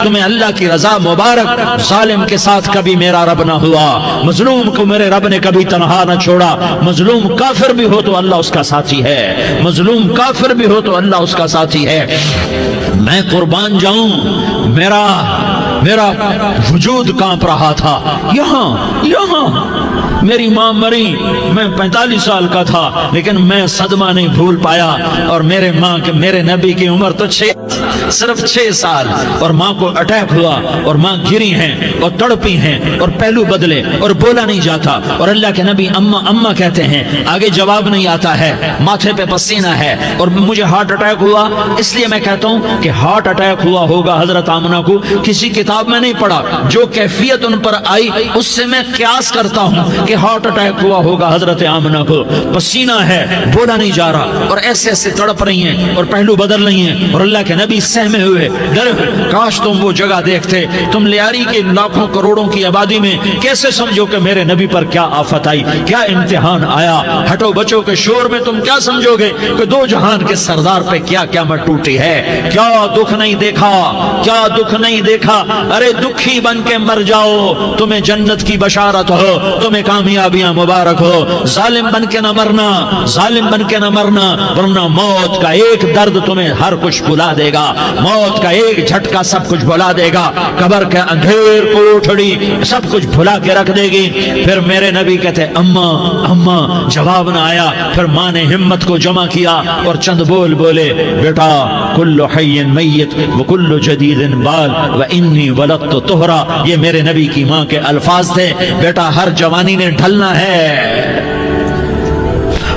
تمہیں اللہ کی رضا مبارک۔ ظالم کے ساتھ کبھی میرا رب نہ ہوا، مظلوم کو میرے رب نے کبھی تنہا نہ چھوڑا۔ مظلوم کافر بھی ہو تو اللہ اس کا ساتھی ہے، مظلوم کافر بھی ہو تو اللہ اس کا ساتھی ہے۔ میں قربان جاؤں، میرا وجود کانپ رہا تھا۔ یہاں میری ماں مری، میں 45 سال کا تھا، لیکن میں صدمہ نہیں بھول پایا۔ اور میرے نبی کی عمر تو صرف 6 سال، اور ماں کو اٹیک ہوا اور ماں گری ہیں اور تڑپی ہیں اور پہلو بدلے اور بولا نہیں جاتا، اور اللہ کے نبی اماں اماں کہتے ہیں، آگے جواب نہیں آتا ہے، ماتھے پہ پسینہ ہے، اور مجھے ہارٹ اٹیک ہوا۔ اس لیے میں کہتا ہوں کہ ہارٹ اٹیک ہوا ہوگا حضرت آمنہ کو، کسی کتاب میں نہیں پڑھا، جو کیفیت ان پر آئی اس سے میں قیاس کرتا ہوں کہ ہارٹ اٹیک ہوا ہوگا حضرت آمنہ کو۔ پسینہ ہے، بولا نہیں جا رہا، اور ایسے ایسے تڑپ رہی ہیں اور پہلو بدل رہی ہیں، اور اللہ کے نبی سہمے ہوئے ڈرے ہوئے۔ کاش تم وہ جگہ دیکھتے، تم لیاری کے لاکھوں کروڑوں کی آبادی میں کیسے سمجھو کہ میرے نبی پر کیا آفت آئی، کیا امتحان آیا۔ ہٹو بچوں کے شور میں تم کیا سمجھو گے کہ دو جہان کے سردار پہ کیا قیامت ٹوٹی ہے۔ کیا دکھ نہیں دیکھا، کیا دکھ نہیں دیکھا۔ ارے دکھی بن کے مر جاؤ، تمہیں جنت کی بشارت ہو، تمہیں کامیابیاں مبارک ہو۔ ظالم بن کے نہ مرنا، ظالم بن کے نہ مرنا، ورنہ موت کا ایک درد تمہیں ہر کچھ بھلا دے گا، موت کا ایک جھٹکا سب کچھ بھلا دے گا، قبر کے اندھیر کوٹھڑی سب کچھ بھلا کے رکھ دے گی۔ پھر میرے نبی کہتے اماں، جواب نہ آیا۔ پھر ماں نے ہمت کو جمع کیا اور چند بولے، بیٹا کل حی میت وکل جدید بال وانی ولدت طہرا۔ یہ میرے نبی کی ماں کے الفاظ تھے، بیٹا ہر جوانی نے ڈھلنا ہے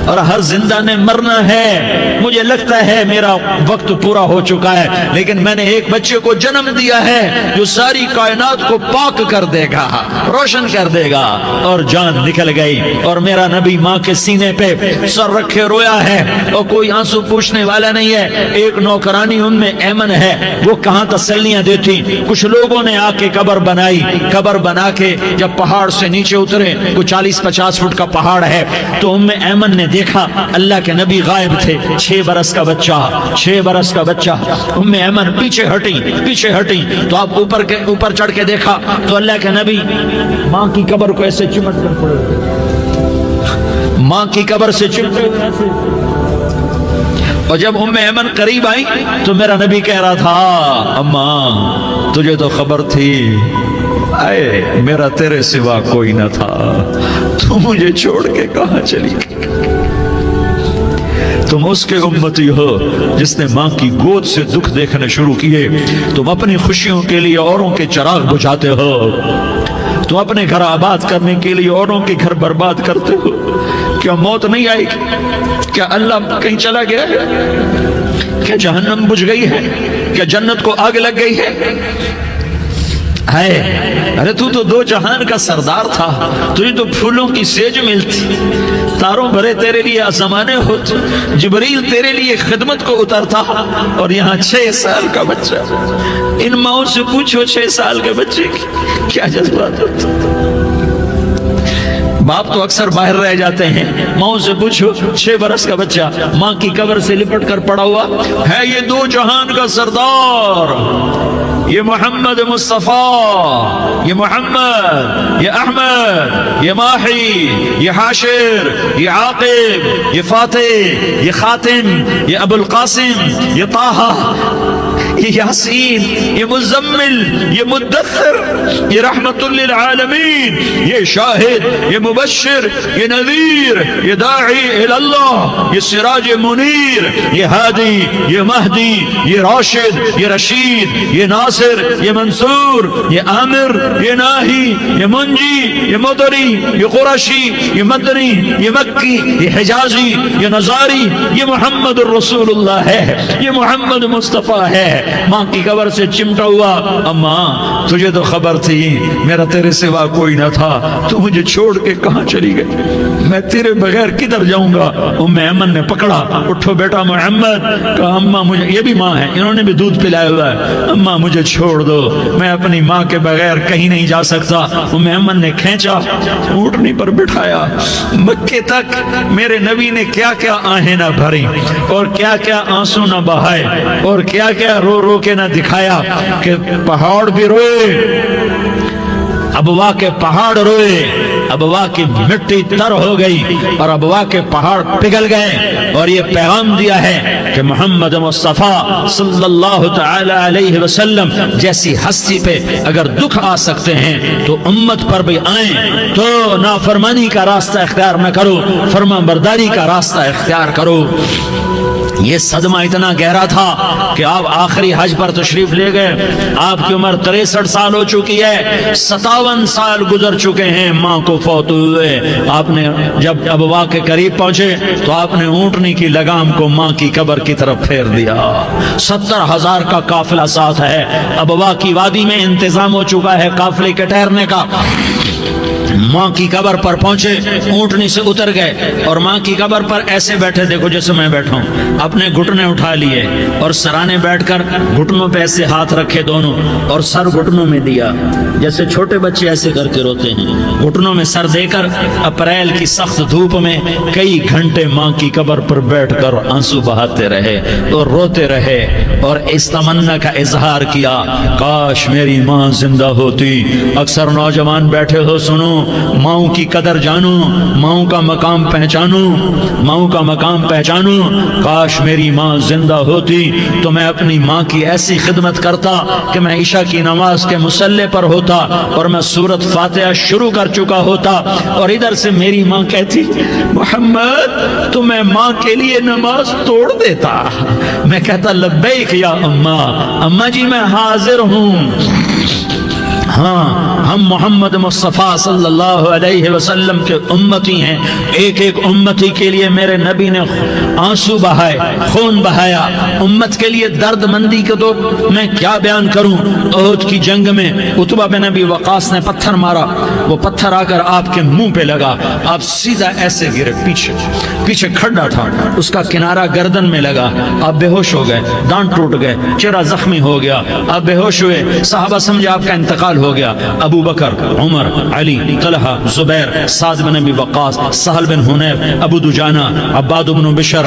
اور ہر زندہ نے مرنا ہے۔ مجھے لگتا ہے میرا وقت پورا ہو چکا ہے، لیکن میں نے ایک بچے کو جنم دیا ہے جو ساری کائنات کو پاک کر دے گا، روشن کر دے گا۔ اور جان نکل گئی، اور میرا نبی ماں کے سینے پہ سر رکھے رویا ہے، اور کوئی آنسو پوچھنے والا نہیں ہے۔ ایک نوکرانی ان میں ایمن ہے، وہ کہاں تسلیاں دیتی۔ کچھ لوگوں نے آ کے قبر بنائی، قبر بنا کے جب پہاڑ سے نیچے اترے، کوئی 40-50 فٹ کا پہاڑ ہے، تو ان میں ایمن نے دیکھا اللہ کے نبی غائب تھے، 6 برس کا بچہ۔ ام ایمن پیچھے ہٹی تو آپ اوپر چڑھ کے دیکھا تو اللہ کے نبی ماں کی قبر کو ایسے چمٹ کر پڑے، ماں کی قبر سے چمٹے ایسے۔ اور جب ام ایمن قریب آئی تو میرا نبی کہہ رہا تھا، اماں تجھے تو خبر تھی، اے میرا تیرے سوا کوئی نہ تھا، تو مجھے چھوڑ کے کہاں چلی گئی۔ تم اس کے امتی ہو جس نے ماں کی گود سے دکھ دیکھنے شروع کیے۔ تم اپنی خوشیوں کے لیے اوروں کے چراغ بجھاتے ہو، تم اپنے گھر آباد کرنے کے لیے اوروں کے گھر برباد کرتے ہو۔ کیا موت نہیں آئی؟ کیا اللہ کہیں چلا گیا ہے؟ کیا جہنم بجھ گئی ہے؟ کیا جنت کو آگ لگ گئی ہے؟ ارے تو 2 جہان کا سردار تھا، تجھے تو پھولوں کی سیج ملتی، تاروں بھرے تیرے لیے آسمانے ہوتے، جبریل تیرے لیے خدمت کو اترتا، اور یہاں 6 سال کا بچہ۔ ان ماؤں سے پوچھو 6 سال کے بچے کی کیا جذبات ہوتے۔ باپ تو اکثر باہر رہ جاتے ہیں، ماں سے پوچھو 6 برس کا بچہ ماں کی قبر سے لپٹ کر پڑا ہوا ہے۔ یہ 2 جہان کا سردار، یہ محمد مصطفیٰ، یہ محمد، یہ احمد، یہ ماہی، یہ حاشر، یہ عاقب، یہ فاتح، یہ خاتم، یہ ابو القاسم، یہ طہ، یہ یاسین، یہ مزمل، یہ مدثر، یہ رحمت للعالمین، یہ شاہد، یہ مبشر، یہ نذیر، یہ داعی الاللہ، یہ سراج منیر، یہ ہادی، یہ مہدی، یہ راشد، یہ رشید، یہ ناصر، یہ منصور، یہ عامر، یہ ناہی، یہ منجی، یہ مدری، یہ قرشی، یہ مدنی، یہ مکی، یہ حجازی، یہ نظاری، یہ محمد الرسول اللہ ہے، یہ محمد مصطفیٰ ہے۔ ماں کی قبر سے چمٹا ہوا، اماں تجھے تو خبر تھی میرا تیرے سوا کوئی نہ تھا، تو مجھے چھوڑ کے کہاں چلی گئی، میں تیرے بغیر کدھر جاؤں گا۔ ام ایمن نے پکڑا، اٹھو بیٹا محمد، کہا اماں مجھے، یہ بھی ماں ہے، انہوں نے بھی دودھ پلایا ہوا ہے، اماں مجھے مجھے چھوڑ دو، میں اپنی ماں کے بغیر کہیں نہیں جا سکتا۔ ام ایمن نے کھینچا، اونٹنی پر بٹھایا، مکے تک میرے نبی نے کیا کیا آہیں نہ بھری اور کیا کیا آنسو نہ بہائے اور کیا کیا رو رو کے نہ دکھایا کہ پہاڑ بھی روئے، ابوا کے پہاڑ روئے، ابوا کی مٹی تر ہو گئی اور ابوا کے پہاڑ پگھل گئے، اور یہ پیغام دیا ہے کہ محمد مصطفیٰ صلی اللہ تعالی علیہ وسلم جیسی ہستی پہ اگر دکھ آ سکتے ہیں تو امت پر بھی آئیں، تو نافرمانی کا راستہ اختیار نہ کرو، فرما برداری کا راستہ اختیار کرو۔ یہ صدمہ اتنا گہرا تھا کہ آپ آخری حج پر تشریف لے گئے، آپ کی عمر 63 سال ہو چکی ہے، 57 سال گزر چکے ہیں ماں کو فوت ہوئے۔ آپ نے جب ابوا کے قریب پہنچے تو آپ نے اونٹنی کی لگام کو ماں کی قبر کی طرف پھیر دیا۔ 70,000 کا قافلہ ساتھ ہے، ابوا کی وادی میں انتظام ہو چکا ہے قافلے کے ٹھہرنے کا۔ ماں کی قبر پر پہنچے، اونٹنی سے اتر گئے اور ماں کی قبر پر ایسے بیٹھے، دیکھو جیسے میں بیٹھا ہوں، اپنے گھٹنے اٹھا لیے اور سرانے بیٹھ کر گھٹنوں پہ ایسے ہاتھ رکھے دونوں اور سر گھٹنوں میں دیا، جیسے چھوٹے بچے ایسے کر کے روتے ہیں، گھٹنوں میں سر دے کر اپریل کی سخت دھوپ میں کئی گھنٹے ماں کی قبر پر بیٹھ کر آنسو بہاتے رہے اور روتے رہے اور اس تمنا کا اظہار کیا، کاش میری ماں زندہ ہوتی۔ اکثر نوجوان بیٹھے ہو، سنو، ماؤں کی قدر جانو، ماؤں کا مقام پہچانو، ماؤں کا مقام پہچانو۔ کاش میری ماں زندہ ہوتی تو میں اپنی ماں کی ایسی خدمت کرتا کہ میں عشاء کی نماز کے مصلی پر ہوتا اور میں سورۃ فاتحہ شروع کر چکا ہوتا اور ادھر سے میری ماں کہتی، محمد تو میں ماں کے لیے نماز توڑ دیتا۔ میں کہتا، لبیک یا اماں، اماں جی میں حاضر ہوں۔ ہاں، ہم محمد مصطفیٰ صلی اللہ علیہ وسلم کے امتی ہیں، ایک ایک امتی کے لیے میرے نبی نے آنسو بہائے، خون بہایا، امت کے لیے درد مندی کو تو میں کیا بیان کروں۔ احد کی جنگ میں عتبہ بن ابی وقاص نے پتھر مارا، وہ پتھر آ کر آپ کے منہ پہ لگا، آپ سیدھا ایسے گرے، پیچھے کھڈا تھا، اس کا کنارہ گردن میں لگا، آپ بے ہوش ہو گئے، دانت ٹوٹ گئے، چہرہ زخمی ہو گیا، آپ بے ہوش ہوئے، صحابہ سمجھے آپ کا انتقال ہو گیا۔ ابو بکر، عمر، علی، طلحہ، زبیر، سعد بن ابی وقاص، سہل بن حنیف، ابو دجانہ، عباد بن بشر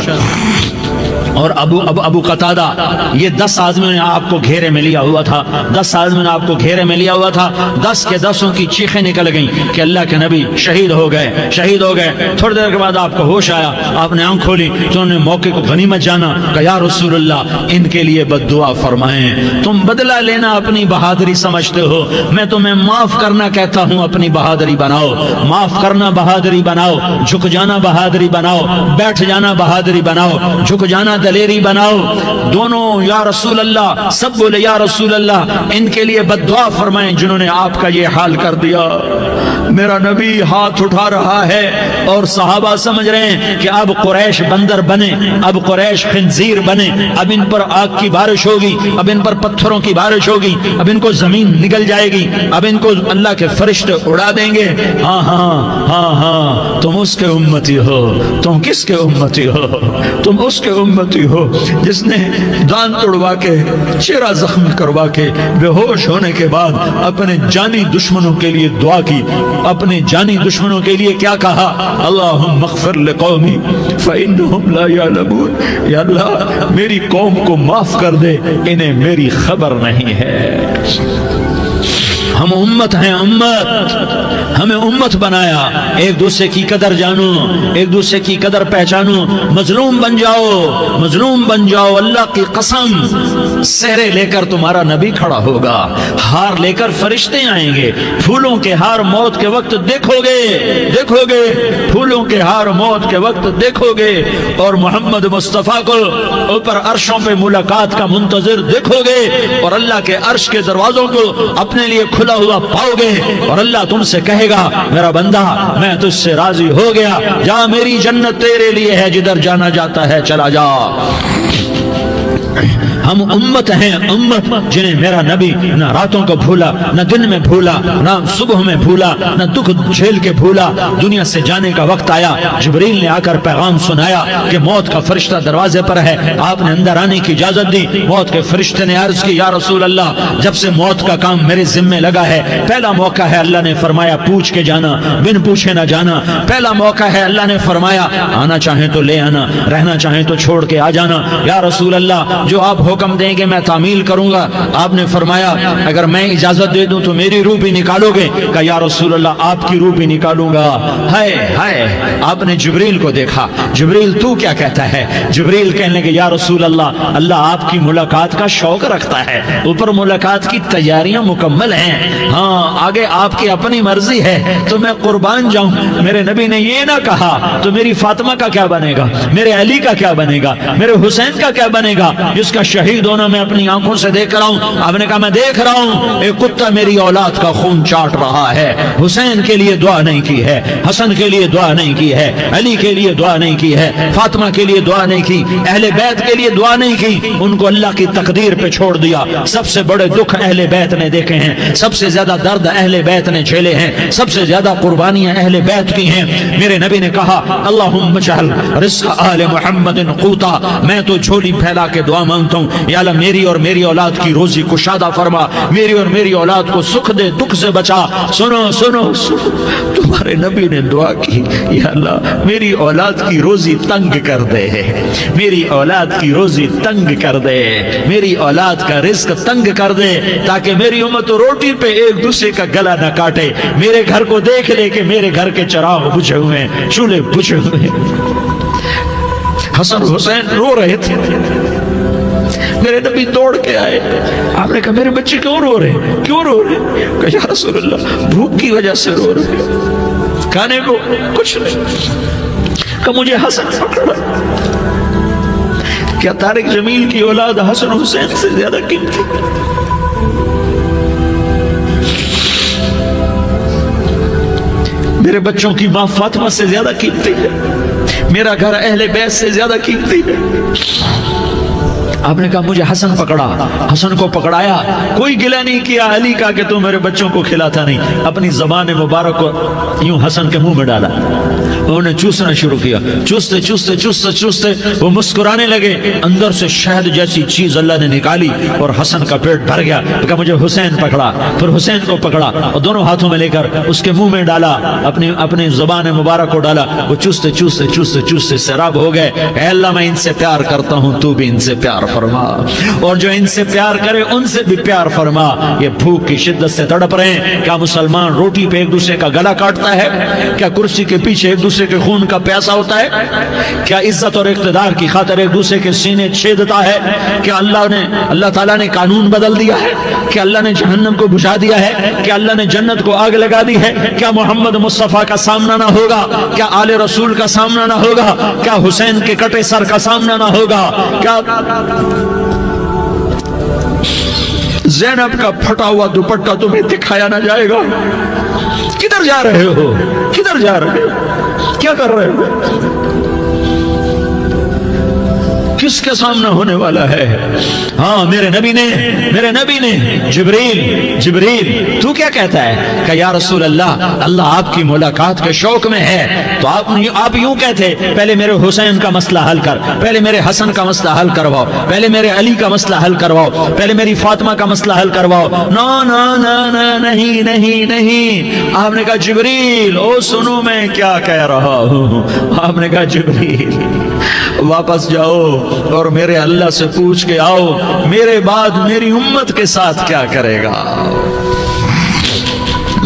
اور ابو قتادہ، یہ 10 آدمیوں نے آپ کو گھیرے میں لیا ہوا تھا، 10 آدمیوں نے آپ کو گھیرے میں لیا ہوا تھا، 10 کے 10 کی چیخیں نکل گئیں کہ اللہ کے نبی شہید ہو گئے، شہید ہو گئے۔ تھوڑی دیر کے بعد آپ کو ہوش آیا، آپ نے آنکھ کھولی تو انہوں نے موقع کو غنیمت جانا کہ یا رسول اللہ ان کے لیے بد دعا فرمائیں، تم بدلہ لینا اپنی بہادری سمجھتے ہو، میں تمہیں معاف کرنا کہتا ہوں، اپنی بہادری بناؤ، معاف کرنا بہادری بناؤ، جھک جانا بہادری بناؤ، بیٹھ جانا بہادری بناؤ، جھک جانا دلیری بناؤ۔ دونوں یا رسول اللہ، سب بولے یا رسول اللہ، ان کے لیے بد دعا فرمائیں جنہوں نے آپ کا یہ حال کر دیا۔ میرا نبی ہاتھ اٹھا رہا ہے اور صحابہ سمجھ رہے ہیں کہ اب قریش بندر بنے، اب قریش خنزیر بنے، اب ان پر آگ کی بارش ہوگی، اب ان پر پتھروں کی بارش ہوگی، اب ان کو زمین نگل جائے گی، اب ان کو اللہ کے فرشتے اڑا دیں گے۔ ہاں ہاں ہاں ہاں، تم اس کے امتی ہو، تم کس کے امتی ہو؟ تم اس کے امتی ہو جس نے دان توڑوا کے، چہرہ زخمی کروا کے، بے ہوش ہونے کے بعد اپنے جانی دشمنوں کے لیے دعا کی، اپنے جانی دشمنوں کے لیے کیا کہا؟ اللہم اغفر لقومی فإنہم لا یعلمون، یا اللہ میری قوم کو معاف کر دے، انہیں میری خبر نہیں ہے۔ ہم امت ہیں، امت، ہمیں امت بنایا، ایک دوسرے کی قدر جانو، ایک دوسرے کی قدر پہچانو، مظلوم بن جاؤ، مظلوم بن جاؤ۔ اللہ کی قسم، سہرے لے کر تمہارا نبی کھڑا ہوگا، ہار لے کر فرشتے آئیں گے، پھولوں کے ہار موت کے وقت دیکھو گے، دیکھو گے، پھولوں کے ہار موت کے وقت دیکھو گے، اور محمد مصطفیٰ کو اوپر عرشوں پہ ملاقات کا منتظر دیکھو گے، اور اللہ کے عرش کے دروازوں کو اپنے لیے کھلا ہوا پاؤ گے، اور اللہ تم سے کہے گا، میرا بندہ میں تجھ سے راضی ہو گیا، جا، میری جنت تیرے لیے ہے، جدھر جانا جاتا ہے چلا جا۔ ہم امت ہیں، امت جنہیں میرا نبی نہ راتوں کو بھولا، نہ دن میں بھولا، نہ صبح میں بھولا، نہ دکھ جھیل کے بھولا۔ دنیا سے جانے کا وقت آیا، جبریل نے آ کر پیغام سنایا کہ موت کا فرشتہ دروازے پر ہے، آپ نے اندر آنے کی اجازت دی۔ موت کے فرشتے نے عرض کی، یا رسول اللہ، جب سے موت کا کام میرے ذمہ لگا ہے، پہلا موقع ہے، اللہ نے فرمایا پوچھ کے جانا، بن پوچھے نہ جانا۔ پہلا موقع ہے، اللہ نے فرمایا آنا چاہیں تو لے آنا، رہنا چاہیں تو چھوڑ کے آ جانا۔ یا رسول اللہ، جو آپ حکم دیں گے میں تعمیل کروں گا۔ آپ نے فرمایا اگر میں اجازت دے دوں تو میری روح بھی نکالو گے؟ کہا یا رسول اللہ، آپ کی روح بھی نکالوں گا۔ ہائے ہائے، آپ نے جبریل کو دیکھا، جبریل تو کیا کہتا ہے؟ جبریل کہنے لگے یا رسول اللہ، اللہ آپ کی ملاقات کا شوق رکھتا ہے، اوپر ملاقات کی تیاریاں مکمل ہیں، ہاں آگے آپ کی اپنی مرضی ہے تو میں قربان جاؤں۔ میرے نبی نے یہ نہ کہا تو میری فاطمہ کا کیا بنے گا، میرے علی کا کیا بنے گا، میرے حسین کا کیا بنے گا، جس کا شہید ہونا میں اپنی آنکھوں سے دیکھ رہا ہوں۔ آپ نے کہا میں دیکھ رہا ہوں، ایک کتا میری اولاد کا خون چاٹ رہا ہے۔ حسین کے لیے دعا نہیں کی ہے، حسن کے لیے دعا نہیں کی ہے، علی کے لیے دعا نہیں کی ہے، فاطمہ کے لیے دعا نہیں کی، اہل بیت کے لیے دعا نہیں کی، ان کو اللہ کی تقدیر پہ چھوڑ دیا۔ سب سے بڑے دکھ اہل بیت نے دیکھے ہیں، سب سے زیادہ درد اہل بیت نے جھیلے ہیں، سب سے زیادہ قربانیاں اہل بیت کی ہیں۔ میرے نبی نے کہا اللہم اجعل رزق آل محمد قوتا، میں تو جھولی پھیلا کے دعا مانگتا ہوں، یا اللہ میری اور میری اولاد کی روزی کشادہ فرما، میری اور میری اولاد کو سکھ دے، دکھ سے بچا۔ سنو سنو سنو، تمہارے نبی نے دعا کی، یا اللہ میری اولاد کی روزی تنگ کر دے، میری اولاد کی روزی تنگ کر دے، میری اولاد کا رزق تنگ کر دے، تاکہ میری امت روٹی پہ ایک دوسرے کا گلا نہ کاٹے، میرے گھر کو دیکھ لے کہ میرے گھر کے چراغ بجھے ہوئے ہیں، چولہے بجھے ہوئے ہیں۔ حسن حسین رو رہے تھے، میرے نبی دوڑ کے آئے، آپ نے کہا میرے بچے کیوں رو رہے، کیوں رو رہے؟ کہا یا رسول اللہ بھوک کی وجہ سے رو رہے، کھانے کو کچھ نہیں۔ کہا مجھے حسن پکڑا۔ کیا طارق جمیل کی اولاد حسن حسین سے زیادہ قیمتی؟ میرے بچوں کی ماں فاطمہ سے زیادہ قیمتی ہے، میرا گھر اہل بیت سے زیادہ قیمتی ہے۔ آپ نے کہا مجھے حسن پکڑا، حسن کو پکڑایا، کوئی گلہ نہیں کیا علی کا کہ تو میرے بچوں کو کھلاتا نہیں، اپنی زبان مبارک کو یوں حسن کے منہ میں ڈالا، انہوں نے چوسنا شروع کیا، چوستے چوستے چوستے چوستے وہ مسکرانے لگے، اندر سے شہد جیسی چیز اللہ نے نکالی اور حسن کا پیٹ بھر گیا۔ کہا مجھے حسین پکڑا، پھر حسین کو پکڑا اور دونوں ہاتھوں میں لے کر اس کے منہ میں ڈالا، اپنی زبان مبارک کو ڈالا، وہ چوستے چوستے چوستے چوستے سیراب ہو گئے۔ اے اللہ میں ان سے پیار کرتا ہوں، تو بھی ان سے پیار فرما، اور جو ان سے پیار کرے ان سے بھی پیار فرما۔ یہ بھوک کی شدت سے تڑپ رہے ہیں، کیا مسلمان روٹی پہ ایک دوسرے کا گلا کاٹتا ہے؟ کیا کرسی کے پیچھے ایک دوسرے کے خون کا پیاسا ہوتا ہے؟ کیا عزت اور اقتدار کی خاطر ایک دوسرے کے سینے چھیدتا ہے؟ کیا اللہ تعالیٰ نے قانون بدل دیا ہے؟ کیا اللہ نے جہنم کو بجھا دیا ہے؟ کیا اللہ نے جنت کو آگ لگا دی ہے؟ کیا محمد مصطفیٰ کا سامنا نہ ہوگا؟ کیا آل رسول کا سامنا نہ ہوگا؟ کیا حسین کے کٹے سر کا سامنا نہ ہوگا؟ کیا زینب کا پھٹا ہوا دوپٹہ تمہیں دکھایا نہ جائے گا؟ کدھر جا رہے ہو؟ کدھر جا رہے ہو؟ کیا کر رہے ہو؟ کس کے سامنے ہونے والا ہے؟ ہاں میرے نبی نے جبریل تو کیا کہتا ہے؟ کہ یا رسول اللہ، اللہ آپ کی ملاقات کے شوق میں ہے، تو آپ یوں کہتے پہلے میرے حسین کا مسئلہ حل کر، پہلے میرے حسن کا مسئلہ حل کرواؤ، پہلے میرے علی کا مسئلہ حل کرواؤ، پہلے میری فاطمہ کا مسئلہ حل کرواؤ۔ نا نا نا نا نہیں نہیں نہیں۔ آپ نے کہا جبریل او سنو میں کیا کہہ رہا ہوں۔ آپ نے کہا جبریل واپس جاؤ اور میرے اللہ سے پوچھ کے آؤ میرے بعد میری امت کے ساتھ کیا کرے گا،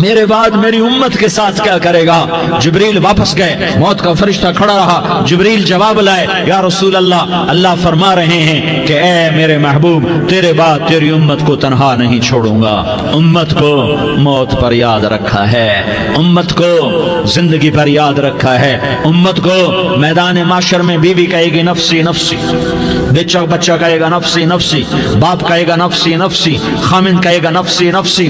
میرے بعد میری امت کے ساتھ کیا کرے گا۔ جبریل واپس گئے، موت کا فرشتہ کھڑا رہا، جبریل جواب لائے، یا رسول اللہ، اللہ فرما رہے ہیں کہ اے میرے محبوب تیرے بعد تیری امت کو تنہا نہیں چھوڑوں گا۔ امت کو موت پر یاد رکھا ہے، امت کو زندگی پر یاد رکھا ہے، امت کو میدان معاشر میں بیوی کہے گی نفسی نفسی، بچہ کہے گا نفسی نفسی، باپ کہے گا نفسی نفسی، خامن کہے گا نفسی نفسی،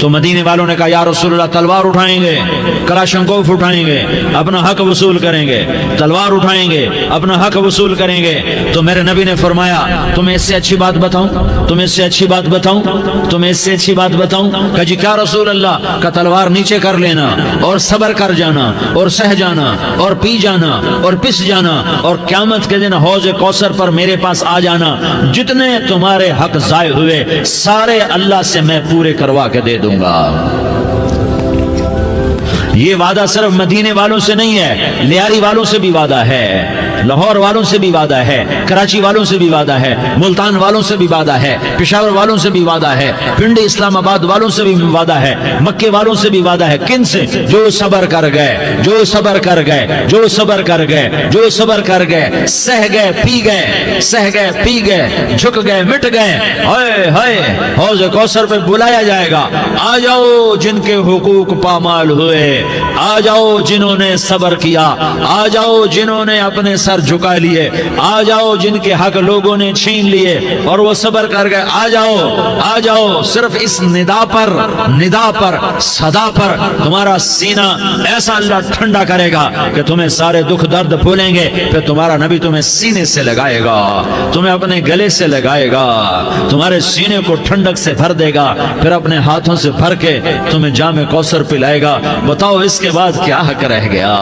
تو مدینے والوں نے کہا یا رسول اللہ تلوار اٹھائیں گے، کلاشنکوف اٹھائیں گے، اپنا حق وصول کریں گے، تلوار اٹھائیں گے، اپنا حق وصول کریں گے۔ تو میرے نبی نے فرمایا تمہیں اس سے اچھی بات بتاؤں، تمہیں اس سے اچھی بات بتاؤں، تمہیں اس سے اچھی بات بتاؤں؟ کہا جی کیا رسول اللہ؟ کا تلوار نیچے کر لینا اور صبر کر جانا اور سہ جانا اور پی جانا اور پس جانا اور قیامت کے دن حوض کوثر پر میرے پاس آ جانا، جتنے تمہارے حق ضائع ہوئے سارے اللہ سے میں پورے کروا کے دے دوں گا۔ یہ وعدہ صرف مدینے والوں سے نہیں ہے، لیاری والوں سے بھی وعدہ ہے، لاہور والوں سے بھی وعدہ ہے، کراچی والوں سے بھی وعدہ ہے، ملتان والوں سے بھی وعدہ ہے، پشاور والوں سے بھی وعدہ ہے، پنڈی اسلام آباد والوں سے بھی وعدہ ہے، مکے والوں سے بھی وعدہ ہے۔ کن سے؟ جو صبر کر گئے، جو صبر کر گئے، جو صبر کر گئے، جو صبر کر گئے، سہ گئے پی گئے، سہ گئے پی گئے، جھک گئے مٹ گئے، ہائے ہائے حوض کوثر پہ بلایا جائے گا، آ جاؤ جن کے حقوق پامال ہوئے، آ جاؤ جنہوں نے صبر کیا، آ جاؤ جنہوں نے اپنے سر جھکا لیے، آ جاؤ جن کے حق لوگوں نے چھین لیے اور وہ صبر کر گئے، آ جاؤ آ جاؤ۔ صرف اس ندا پر صدا پر تمہارا سینہ ایسا اللہ ٹھنڈا کرے گا کہ تمہیں سارے دکھ درد بھولیں گے، پھر تمہارا نبی تمہیں سینے سے لگائے گا، تمہیں اپنے گلے سے لگائے گا، تمہارے سینے کو ٹھنڈک سے بھر دے گا، پھر اپنے ہاتھوں سے بھر کے تمہیں جام کوثر پلائے گا۔ بتاؤ اس کے بعد کیا حق رہ گیا؟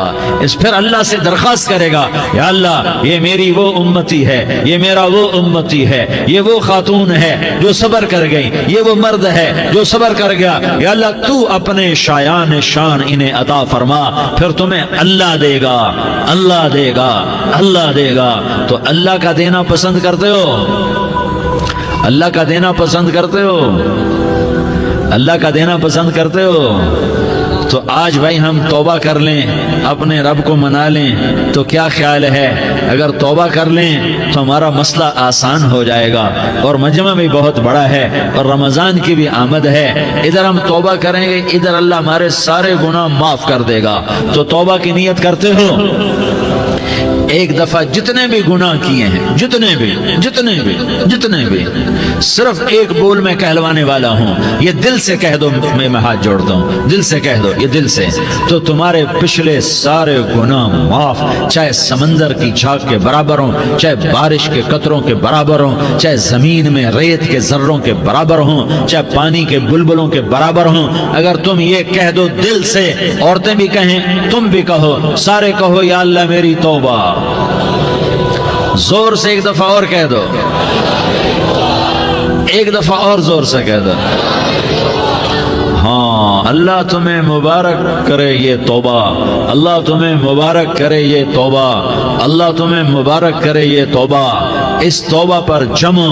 اس پھر اللہ سے درخواست کرے گا یا اللہ یہ میری وہ امتی ہے، یہ میرا وہ امتی ہے، یہ وہ خاتون ہے جو صبر کر گئی، یہ وہ مرد ہے جو صبر کر گیا، یا اللہ تو اپنے شایان شان انہیں عطا فرما، پھر تمہیں اللہ دے گا، اللہ دے گا، اللہ دے گا۔ تو اللہ کا دینا پسند کرتے ہو؟ اللہ کا دینا پسند کرتے ہو؟ اللہ کا دینا پسند کرتے ہو؟ تو آج بھائی ہم توبہ کر لیں، اپنے رب کو منا لیں، تو کیا خیال ہے اگر توبہ کر لیں تو ہمارا مسئلہ آسان ہو جائے گا، اور مجمع بھی بہت بڑا ہے اور رمضان کی بھی آمد ہے، ادھر ہم توبہ کریں گے، ادھر اللہ ہمارے سارے گناہ معاف کر دے گا۔ تو توبہ کی نیت کرتے ہو؟ ایک دفعہ جتنے بھی گناہ کیے ہیں، جتنے بھی صرف ایک بول میں کہلوانے والا ہوں، یہ دل سے کہہ دو، میں ہاتھ جوڑتا ہوں، دل سے کہہ دو، یہ دل سے، تو تمہارے پچھلے سارے گناہ معاف، چاہے سمندر کی جھاگ کے برابر ہوں، چاہے بارش کے قطروں کے برابر ہوں، چاہے زمین میں ریت کے ذروں کے برابر ہوں، چاہے پانی کے بلبلوں کے برابر ہوں۔ اگر تم یہ کہہ دو دل سے، عورتیں بھی کہیں، تم بھی کہو، سارے کہو یا اللہ میری توبہ، زور سے ایک دفعہ اور کہہ دو، ایک دفعہ اور زور سے کہہ دو۔ ہاں، اللہ تمہیں مبارک کرے یہ توبہ، اللہ تمہیں مبارک کرے یہ توبہ، اللہ تمہیں مبارک کرے یہ توبہ۔ اس توبہ پر جمو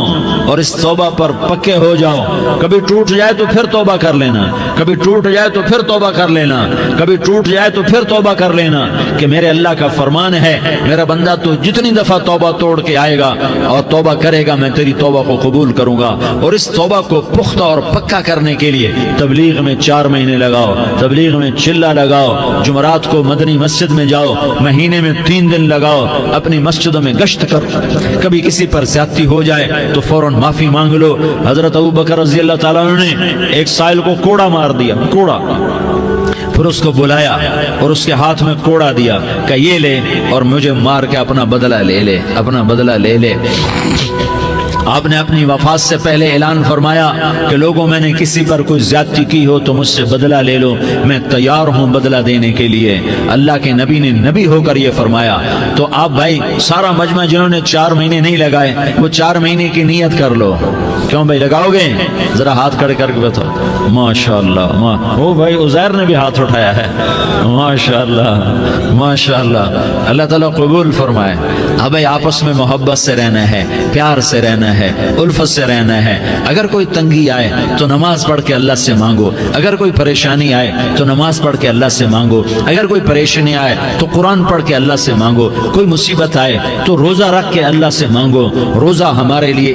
اور اس توبہ پر پکے ہو جاؤ۔ کبھی ٹوٹ جائے تو پھر توبہ کر لینا، کبھی ٹوٹ جائے تو پھر توبہ کر لینا، کبھی ٹوٹ جائے تو پھر توبہ کر لینا، کہ میرے اللہ کا فرمان ہے میرا بندہ تو جتنی دفعہ توبہ توڑ کے آئے گا اور توبہ کرے گا میں تیری توبہ کو قبول کروں گا۔ اور اس توبہ کو پختہ اور پکا کرنے کے لیے تبلیغ میں 4 مہینے لگاؤ، تبلیغ میں چلہ لگاؤ، جمعرات کو مدنی مسجد میں جاؤ، مہینے میں 3 دن لگاؤ، اپنی مسجدوں میں گشت کرو، کبھی کسی پر زیادتی ہو جائے تو فوراً معافی مانگ لو۔ حضرت ابوبکر رضی اللہ تعالیٰ عنہ نے ایک سائل کو کوڑا مار دیا، کوڑا، پھر اس کو بلایا اور اس کے ہاتھ میں کوڑا دیا کہ یہ لے اور مجھے مار کے اپنا بدلہ لے لے، اپنا بدلہ لے لے۔ آپ نے اپنی وفات سے پہلے اعلان فرمایا کہ لوگوں میں نے کسی پر کوئی زیادتی کی ہو تو مجھ سے بدلہ لے لو، میں تیار ہوں بدلہ دینے کے لیے۔ اللہ کے نبی نے نبی ہو کر یہ فرمایا۔ تو آپ بھائی سارا مجمع جنہوں نے 4 مہینے نہیں لگائے وہ 4 مہینے کی نیت کر لو۔ کیوں بھائی لگاؤ گے؟ ذرا ہاتھ کھڑے کر کے بتاؤ۔ ماشاءاللہ، وہ بھائی عزیر نے بھی ہاتھ اٹھایا ہے، ماشاءاللہ ماشاءاللہ، اللہ تعالیٰ قبول فرمائے۔ اب بھائی آپس میں محبت سے رہنا ہے، پیار سے رہنا ہے، الفت سے رہنا ہے۔ اگر کوئی تنگی آئے تو نماز پڑھ کے اللہ سے مانگو، اگر کوئی پریشانی آئے تو نماز پڑھ کے اللہ سے مانگو، اگر کوئی پریشانی آئے تو قرآن پڑھ کے اللہ سے مانگو، کوئی مصیبت آئے تو روزہ رکھ کے اللہ سے مانگو۔ روزہ ہمارے لیے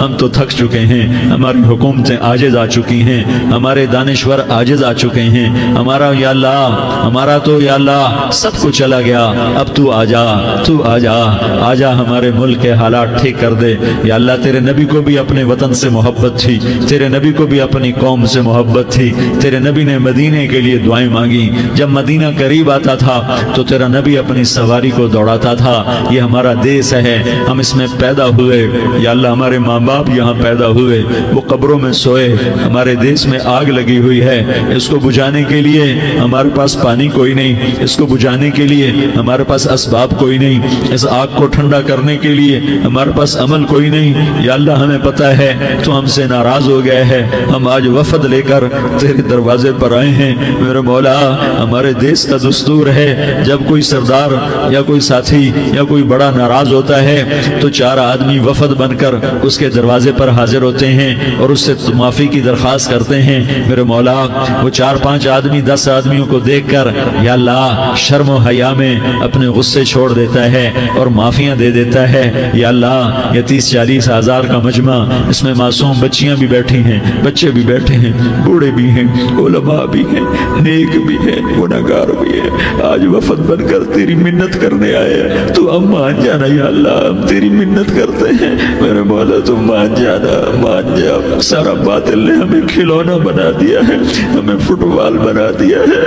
ہم تو تھک چکے ہیں، ہماری حکومتیں عاجز آ چکی ہیں، ہمارے دانشور عاجز آ چکے ہیں، ہمارا یا اللہ ہمارا تو یا اللہ سب کچھ چلا گیا، اب تو آ جا، تو آ جا، آ جا ہمارے ملک کے حالات ٹھیک کر دے یا اللہ۔ تیرے نبی کو بھی اپنے وطن سے محبت تھی، تیرے نبی کو بھی اپنی قوم سے محبت تھی، تیرے نبی نے مدینے کے لیے دعائیں مانگی، جب مدینہ قریب آتا تھا تو تیرا نبی اپنی سواری کو دوڑاتا تھا۔ یہ ہمارا دیس ہے، ہم اس میں پیدا ہوئے یا اللہ، ہمارے ماں باپ یہاں پیدا ہوئے، وہ قبروں میں سوئے، ہمارے دیس میں آگ لگی ہوئی ہے، اس کو بجھانے کے لیے ہمارے پاس پانی کوئی نہیں، اس کو بجھانے کے لیے ہمارے پاس اسباب کوئی نہیں، اس آگ کو ٹھنڈا کرنے کے لیے ہمارے پاس عمل کوئی نہیں یا اللہ۔ ہمیں پتہ ہے تو ہم سے ناراض ہو گئے ہے، ہم آج وفد لے کر تیرے دروازے پر آئے ہیں میرے مولا۔ ہمارے دیس کا دستور ہے جب کوئی سردار یا کوئی ساتھی یا کوئی بڑا ناراض ہوتا ہے تو 4 آدمی وفد بن کر اس کے دروازے پر حاضر ہوتے ہیں اور اس سے معافی کی درخواست کرتے ہیں میرے مولا۔ وہ 4-5 آدمی 10 آدمیوں کو دیکھ کر یا اللہ شرم و حیا میں اپنے غصے چھوڑ دیتا ہے اور معافیاں دے دیتا ہے یا اللہ۔ یہ 30-40 ہزار کا مجمع، اس میں معصوم بچیاں بھی بیٹھی ہیں، بچے بھی بیٹھے ہیں، بوڑھے بھی ہیں، علماء بھی ہیں، نیک بھی ہیں، گناہگار بھی ہیں، آج وفد بن کر تیری منت کرنے آئے ہیں، تو ہم مان جانا یا اللہ، ہم تیری منت کرتے ہیں میرے مولا، تو مان جانا، مان جا۔ سارا باطل نے ہمیں کھلونا بنا دیا ہے، ہمیں فٹ بال بنا دیا ہے،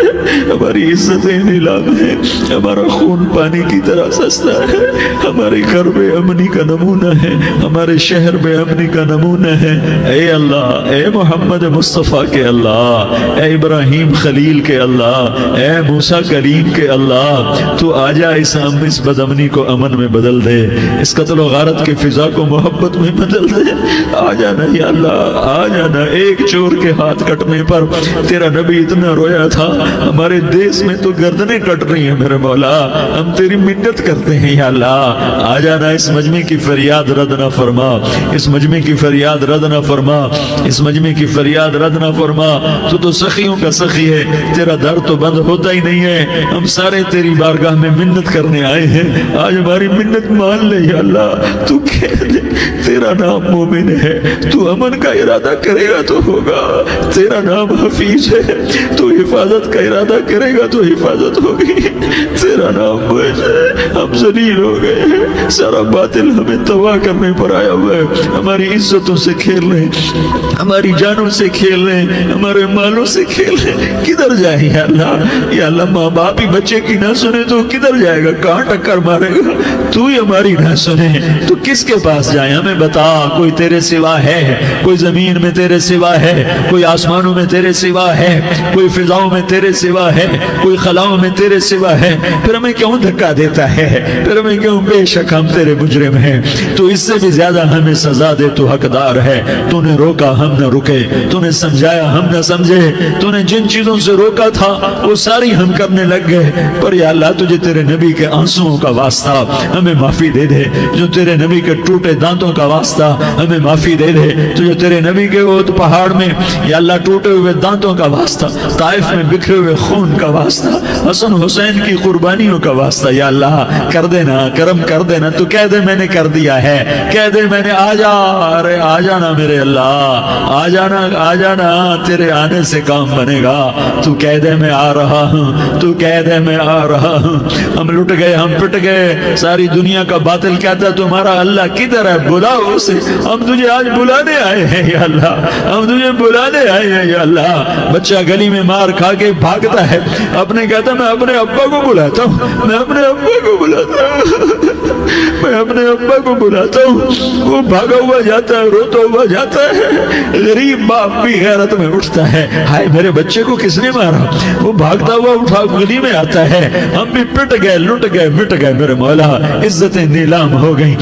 ہماری عزتیں نیلام ہے، ہمارا خون پانی کی طرح سستا ہے، ہمارے گھر بے امنی کا نمونہ ہے، ہمارے شہر بے امنی کا نمونہ ہے۔ اے اللہ، اے محمد مصطفیٰ کے اللہ، اے ابراہیم خلیل کے اللہ، اے موسیٰ کلیم کے اللہ، تو آجا اس بدامنی کو امن میں بدل دے، اس قتل و غارت کی فضا کو محبت میں بدل دے۔ آ جانا یا اللہ، آ جانا۔ ایک چور کے ہاتھ کٹنے پر تیرا نبی اتنا رویا تھا، ہمارے دیس میں تو گردنیں کٹ رہی ہیں میرے مولا، ہم تیری منت کرتے ہیں یا اللہ۔ آ جانا، اس مجمع کی فریاد رد نہ فرما، اس مجمع کی فریاد رد نہ فرما، اس مجمع کی فریاد رد نہ فرما۔ تو سخیوں کا سخی ہے، تیرا در تو بند ہوتا ہی نہیں ہے، ہم سارے تیری بارگاہ میں منت کرنے آئے ہیں، آج ہماری منت مان لے یا اللہ۔ تو کہہ دے تیرا نام مومن ہے، تو امن کا ارادہ کرے گا تو ہوگا، تیرا نام حفیظ ہے، تو حفاظت کا ارادہ کرے گا تو حفاظت ہوگی، تیرا نام بوجھ ہے۔ ہم ذلیل ہو گئے ہیں، سارا باطل ہمیں تباہ کرنے پر آیا ہوا ہے، ہماری عزتوں سے کھیل رہے ہیں، ہماری جانوں سے کھیل رہے ہیں، ہمارے مالوں سے کھیل رہے ہیں۔ کدھر جائے یا اللہ؟ یا اللہ، ماں باپ ہی بچے کی نہ سنے تو کدھر جائے گا؟ کہاں ٹکر مارے گا؟ تو ہی ہماری نہ سنے تو کس کے پاس جائیں؟ ہمیں بتا، کوئی تیرے سوا ہے؟ کوئی زمین میں تیرے سوا ہے؟ کوئی آسمانوں میں تیرے سوا ہے؟ کوئی فضاؤں میں تیرے سوا ہے؟ کوئی خلاؤں میں تیرے سوا ہے؟ پھر ہمیں کیوں دھکا دیتا ہے؟ پھر ہمیں کیوں؟ بے شک ہم تیرے مجرم ہیں، تو اس سے بھی زیادہ ہمیں سزا دے، تو حقدار ہے۔ تو نے روکا ہم نہ رکے، تو نے سمجھایا ہم نہ سمجھے، تو نے جن چیزوں سے روکا تھا وہ ساری ہم کرنے لگ گئے، پر یا اللہ تجھے تیرے نبی کے آنسوؤں کا واسطہ ہمیں معافی دے دے، جو تیرے نبی کے ٹوٹے دانتوں کا واسطہ ہمیں معافی دے دے، تجھے تیرے نبی کے وہ پہاڑ میں یا اللہ ٹوٹے ہوئے دانتوں کا واسطہ، طائف میں بکھرے ہوئے خون کا واسطہ، حسن حسین کی قربانیوں کا واسطہ یا اللہ کر دینا، کرم کر دینا۔ تو کہہ دے میں نے کر دیا ہے، کہہ دے میں نے، آ جا، ارے آ جانا میرے اللہ، آ جانا، آ جانا، تیرے آنے سے کام بنے گا۔ تو کہہ دے میں آ رہا ہوں، تو کہہ دے میں آ رہا ہوں۔ ہم لٹ گئے، ہم پٹ گئے، ساری دنیا کا باطل کہتا تمہارا اللہ کدھر ہے؟ بلاؤ اسے، ہم تجھے آج بلانے آئے ہیں یا اللہ، ہم تجھے بلانے آئے ہیں یا اللہ۔ بچہ گلی میں مار کھا کے بھاگتا ہے، اپنے کہتا میں اپنے ابا کو بلاتا ہوں، میں اپنے ابا کو بلاتا ہوں، میں اپنے ابا کو بلاتا ہوں، وہ بھاگا ہوا جاتا ہے، روتا ہوا جاتا ہے۔ غریب باپ بھی غیرت میں اٹھتا ہے، ہائے میرے بچے کو کس نے مارا؟ وہ بھاگتا ہوا اٹھا گلی میں آتا ہے، ہم بھی پٹ گئے، لٹ گئے، مٹ گئے میرے مولا، عزتیں نیلام ہو گئی،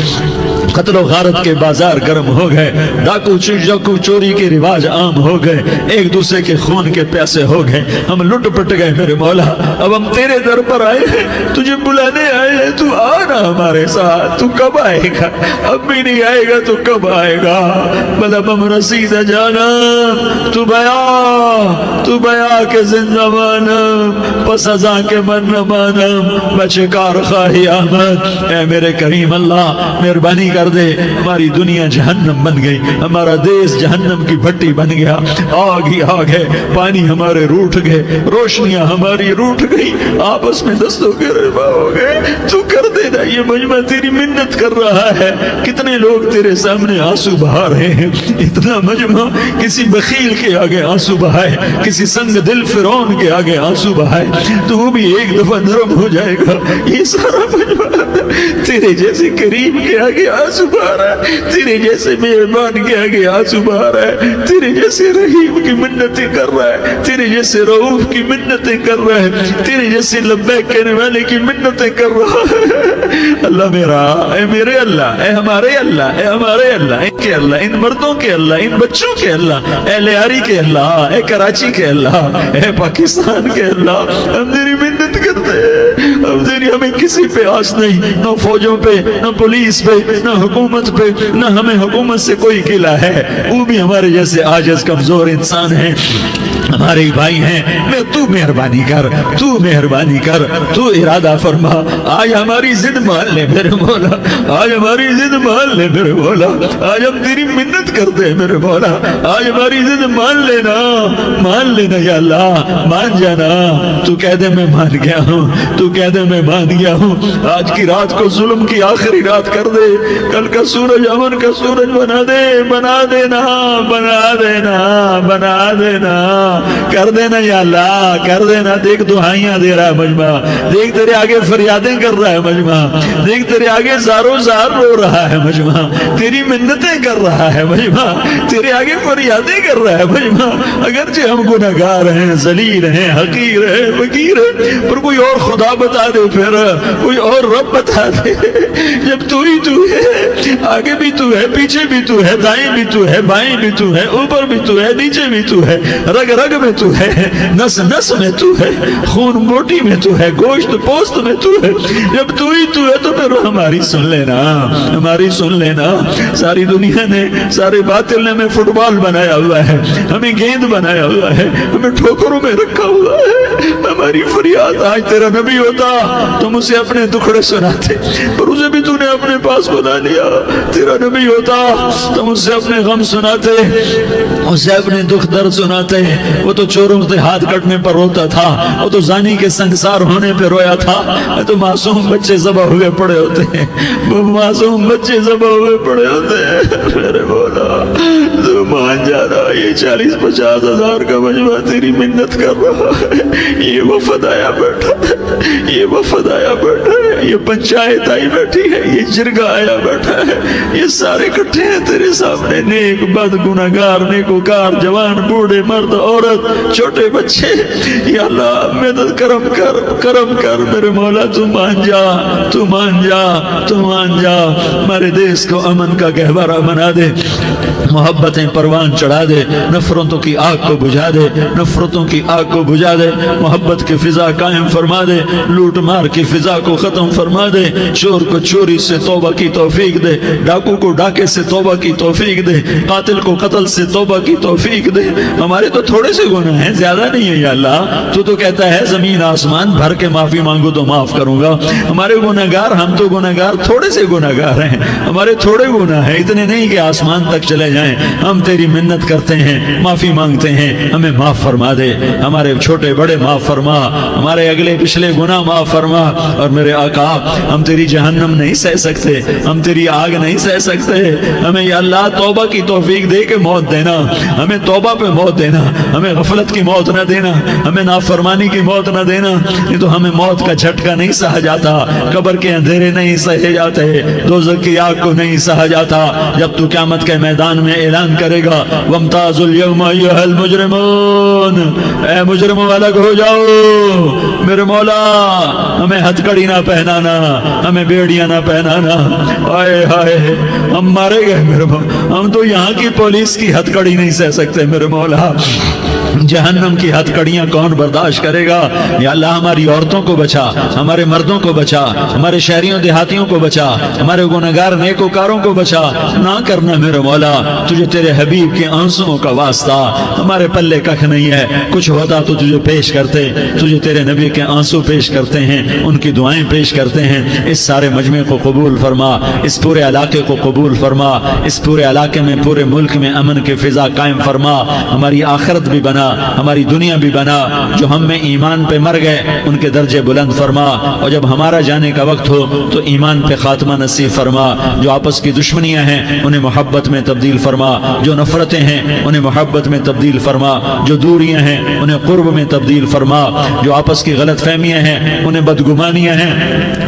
قتل و غارت کے بازار گرم ہو گئے، ڈاکو چوری کے رواج عام ہو گئے، ایک دوسرے کے خون کے پیاسے ہو گئے، ہم لٹ پٹ گئے میرے مولا۔ اب ہم تیرے در پر آئے ہیں، تجھے بلانے آئے ہیں، تو آنا ہمارے ساتھ۔ تو کب آئے گا؟ اب بھی نہیں آئے گا تو کب آئے گا؟ مطلب ہم رسید جانا، تو بیا کے زندہ مانم، پس ازاں کے من نہ مانم، بچے کار خواہی آمد۔ اے میرے کریم اللہ، مہربانی کر کر دے. ہماری دنیا جہنم بن گئی, ہمارا دیس جہنم کی بھٹی بن گیا, آگ ہی آگ ہے, پانی ہمارے روٹھ گئے, روشنیاں ہماری روٹھ گئی, آپس میں دستوں کے ربا ہو گئے. تو کر دینا, یہ مجمع تیری منت کر رہا ہے. کتنے لوگ تیرے سامنے آنسو بہا رہے ہیں, اتنا مجمع کسی بخیل کے آگے آنسو بہائے, کسی سنگ دل فرعون کے آگے آنسو بہائے, تو وہ بھی ایک دفعہ نرم ہو جائے گا. یہ سارا مجمع تیرے جیسے کریم کے آگے آنسو بہا رہا ہے, تیرے جیسے مہربان کے آگے آنسو بہا رہا ہے, تیرے جیسے رحیم کی منتیں کر رہا ہے, تیرے جیسے رؤوف کی منتیں کر رہا ہے, تیرے جیسے لبیک کہنے والے کی منتیں کر رہا ہے. اللہ میرا, اے میرے اللہ, اے ہمارے اللہ, اے ہمارے اللہ, ان کے اللہ, ان مردوں کے اللہ, ان بچوں کے اللہ, اے لیاری کے اللہ, اے کراچی کے اللہ, اے پاکستان کے اللہ, ہم تیری منت کرتے ہیں. ہم تیری, ہمیں کسی پہ آس نہیں, نہ فوجوں پہ, نہ پولیس پہ, نہ حکومت پہ, نہ ہمیں حکومت سے کوئی قلعہ ہے. وہ بھی ہمارے جیسے عاجز کمزور انسان ہیں, ہمارے بھائی ہیں. میں تو مہربانی کر, تو مہربانی کر, تو ارادہ فرما. آج ہماری ضد مان لے میرے مولا, آج ہماری ضد مان لے میرے مولا, آج ہم تیری منت کرتے ہیں میرے مولا, آج ہماری ضد مان لینا, مان لینا یا اللہ, مان جانا. تو کہہ دے میں مان گیا ہوں, تو کہہ دے میں مان گیا ہوں. آج کی رات کو ظلم کی آخری رات کر دے, کل کا سورج امن کا سورج بنا دے, بنا دینا, بنا دینا, بنا دینا, کر دینا یا اللہ, کر دینا. دیکھ دعائیاں دے رہا ہے مجمع, دیکھ تیرے آگے فریادیں کر رہا ہے مجمع, دیکھ تیرے آگے زارو زار رو رہا ہے مجمع, تیری منتیں کر رہا ہے مجمع, تیرے آگے فریادیں کر رہا ہے مجمع. اگرچہ ہم گنہگار ہیں, ذلیل ہیں, حقیر ہیں, فقیر ہیں, پر کوئی اور خدا بتا دے, پھر کوئی اور رب بتا دے. جب تو ہی تو ہے, آگے بھی تو ہے, پیچھے بھی تو ہے, دائیں بھی تو ہے, بائیں بھی تو ہے, اوپر بھی تو ہے, نیچے بھی تو ہے, رگ رگ میں تو ہے, نس نس میں تو ہے, خون موٹی میں تو ہے, گوشت پوست میں تو ہے. جب تو ہی تو ہے تو پھر ہماری سن لینا, ہماری سن لینا. ساری دنیا نے, سارے باطل نے ہمیں فٹ بال بنایا ہوا ہے, ہمیں گیند بنایا ہوا ہے, ہمیں ٹھوکروں میں رکھا ہوا ہے. ہماری فریاد, آج تیرا نبی ہوتا تم اسے اپنے دکھڑے سناتے, پر اسے بھی تو نے اپنے پاس بنا لیا. تیرا نبی ہوتا تم اسے اپنے غم سناتے, اسے اپنے دکھ درد سناتے. وہ تو چوروں سے ہاتھ کٹنے پر روتا تھا, وہ تو زانی کے سنگسار ہونے پہ رویا تھا. تو معصوم بچے ذبح ہوئے پڑے ہوتے ہیں, وہ معصوم بچے ذبح ہوئے پڑے ہوتے ہیں. میرے مولا تو مان جانا, یہ 40-50 ہزار کا مجمع تیری منت کر رہا ہے. یہ وفد آیا بیٹھا ہے, یہ وفد آیا بیٹھا ہے, یہ پنچایت آئی بیٹھی ہے, یہ جرگہ آیا بیٹھا ہے, یہ سارے اکٹھے ہیں تیرے سامنے, نیک بد گنہگار, نیکوکار, جوان, بوڑھے, مرد, عورت, چھوٹے بچے. یا اللہ مدد کرم کر, کرم کر میرے مولا. تو مان جا, تو مان جا, تو مان جا. ہمارے دیس کو امن کا گہوارہ بنا دے, محبتیں پروان چڑھا دے, نفرتوں کی آگ کو بجھا دے, نفرتوں کی آگ کو بجھا دے, محبت کی فضا قائم فرما دے, لوٹ مار کی فضا کو ختم فرما دے, چور کو چوری سے توبہ کی توفیق دے, ڈاکو کو ڈاکے سے توبہ کی توفیق دے, قاتل کو قتل سے توبہ کی توفیق دے. ہمارے تو تھوڑے سے گناہ ہیں, زیادہ نہیں ہے یا اللہ. تو کہتا ہے زمین آسمان بھر کے معافی مانگو تو معاف کروں گا. ہمارے گنہگار, ہم تو گنہگار تھوڑے سے گنہگار ہیں, ہمارے تھوڑے گناہ ہیں, اتنے نہیں کہ آسمان تک چلے جائیں. ہم تیری منت کرتے ہیں, معافی مانگتے ہیں, ہمیں معاف فرما دے. ہمارے چھوٹے بڑے معاف فرما, ہمارے اگلے پچھلے گناہ معاف فرما. اور میرے آقا, ہم تیری جہنم نہیں سہ سکتے, ہم تیری آگ نہیں سہ سکتے. ہمیں یا اللہ توبہ کی توفیق دے کے موت دینا, ہمیں توبہ پہ موت دینا, ہمیں غفلت کی موت نہ دینا, ہمیں نافرمانی کی موت نہ دینا. یہ تو ہمیں موت کا جھٹکا نہیں سہا جاتا, قبر کے اندھیرے نہیں سہے جاتے, دوزخ کی آگ کو نہیں سہا جاتا. جب تو قیامت کے میدان میں اعلان کرے گا وَامْتَازُوا الْيَوْمَ أَيُّهَا الْمُجْرِمُونَ, اے مجرموں الگ ہو جاؤ. میرے مولا ہمیں ہتھکڑی نہ پہنانا, ہمیں بیڑیاں نہ پہنانا. آئے ہائے ہم مارے گئے میرے مولا, ہم تو یہاں کی پولیس کی ہتھکڑی نہیں نہیں سہ سکتے میرے مولا، جہنم کی ہتکڑیاں کون برداشت کرے گا؟ یا اللہ ہماری عورتوں کو بچا، ہمارے مردوں کو بچا، ہمارے شہریوں دیہاتیوں کو بچا، ہمارے گنہگار نیکوکاروں کو بچا۔ نہ کرنا میرے مولا، تجھے تیرے حبیب کے آنسوؤں کا واسطہ، ہمارے پلے ککھ نہیں ہے، کچھ ہوتا تو تجھے پیش کرتے، تجھے تیرے نبی کے آنسو پیش کرتے ہیں، ان کی دعائیں پیش کرتے ہیں۔ اس سارے مجمع کو قبول فرما، اس پورے علاقے کو قبول فرما، اس پورے علاقے میں، پورے ملک میں امن کی فضا قائم فرما، ہماری آخرت بھی بنا، ہماری دنیا بھی بنا۔ جو ہم میں ایمان پہ مر گئے ان کے درجے بلند فرما، اور جب ہمارا جانے کا وقت ہو تو ایمان پہ خاتمہ نصیب فرما۔ جو آپس کی دشمنیاں ہیں انہیں محبت میں تبدیل فرما، جو نفرتیں ہیں انہیں محبت میں تبدیل فرما، جو دوریاں ہیں انہیں قرب میں تبدیل فرما، جو آپس کی غلط فہمیاں ہیں انہیں بدگمانیاں ہیں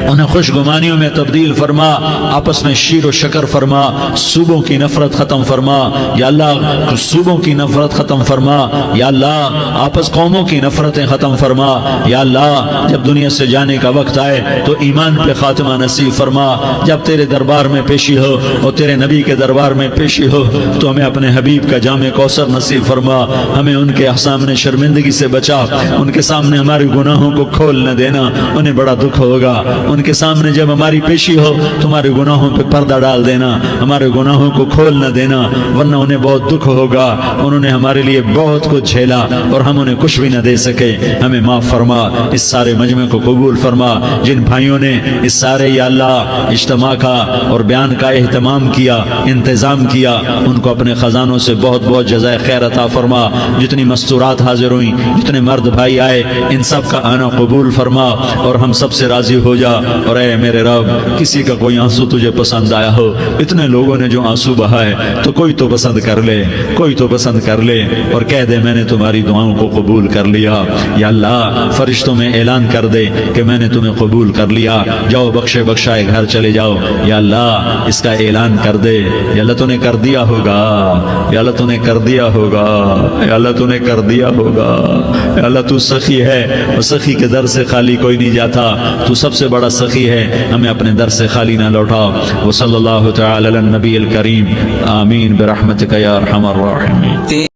انہیں خوش گمانیوں میں تبدیل فرما، آپس میں شیر و شکر فرما، صوبوں کی نفرت ختم فرما یا اللہ، صوبوں کی نفرت ختم فرما یا اللہ، آپس قوموں کی نفرتیں ختم فرما یا اللہ۔ جب دنیا سے جانے کا وقت آئے تو ایمان پہ خاتمہ نصیب فرما۔ جب تیرے دربار میں پیشی ہو اور تیرے نبی کے دربار میں پیشی ہو تو ہمیں اپنے حبیب کا جام کوثر نصیب فرما، ہمیں ان کے سامنے شرمندگی سے بچا، ان کے سامنے ہمارے گناہوں کو کھول نہ دینا، انہیں بڑا دکھ ہوگا۔ ان کے سامنے جب ہماری پیشی ہو تمہارے گناہوں پہ پردہ ڈال دینا، ہمارے گناہوں کو کھول نہ دینا، ورنہ انہیں بہت دکھ ہوگا۔ انہوں نے ہمارے لیے بہت کچھ جھیلا اور ہم انہیں کچھ بھی نہ دے سکے، ہمیں معاف فرما۔ اس سارے مجمع کو قبول فرما۔ جن بھائیوں نے اس سارے یا اللہ اجتماع کا اور بیان کا اہتمام کیا، انتظام کیا، ان کو اپنے خزانوں سے بہت بہت جزائے خیر عطا فرما۔ جتنی مستورات حاضر ہوئیں، جتنے مرد بھائی آئے، ان سب کا آنا قبول فرما اور ہم سب سے راضی ہو جا۔ اور اے میرے رب، کسی کا کوئی آنسو تجھے پسند آیا ہو، اتنے لوگوں نے جو آنسو بہائے تو کوئی تو پسند کر لے، کوئی تو پسند کر لے اور کہہ دے میں نے تمہاری دعاؤں کو قبول کر لیا۔ یا اللہ فرشتوں میں اعلان کر دے کہ میں نے تمہیں قبول کر لیا، جاؤ بخشے بخشائے گھر چلے جاؤ۔ یا اللہ اس کا اعلان کر دے، یا اللہ تو نے کر دیا ہوگا، یا اللہ تو نے کر دیا ہوگا، یا اللہ تو نے کر دیا ہوگا۔ یا اللہ تو سخی ہے اور سخی کے در سے خالی کوئی نہیں جاتا، تو سب سے بڑا سخی ہے، ہمیں اپنے در سے خالی نہ لوٹا۔ وصلی اللہ تعالی علی النبی الکریم، آمین برحمتک یا ارحم الراحمین۔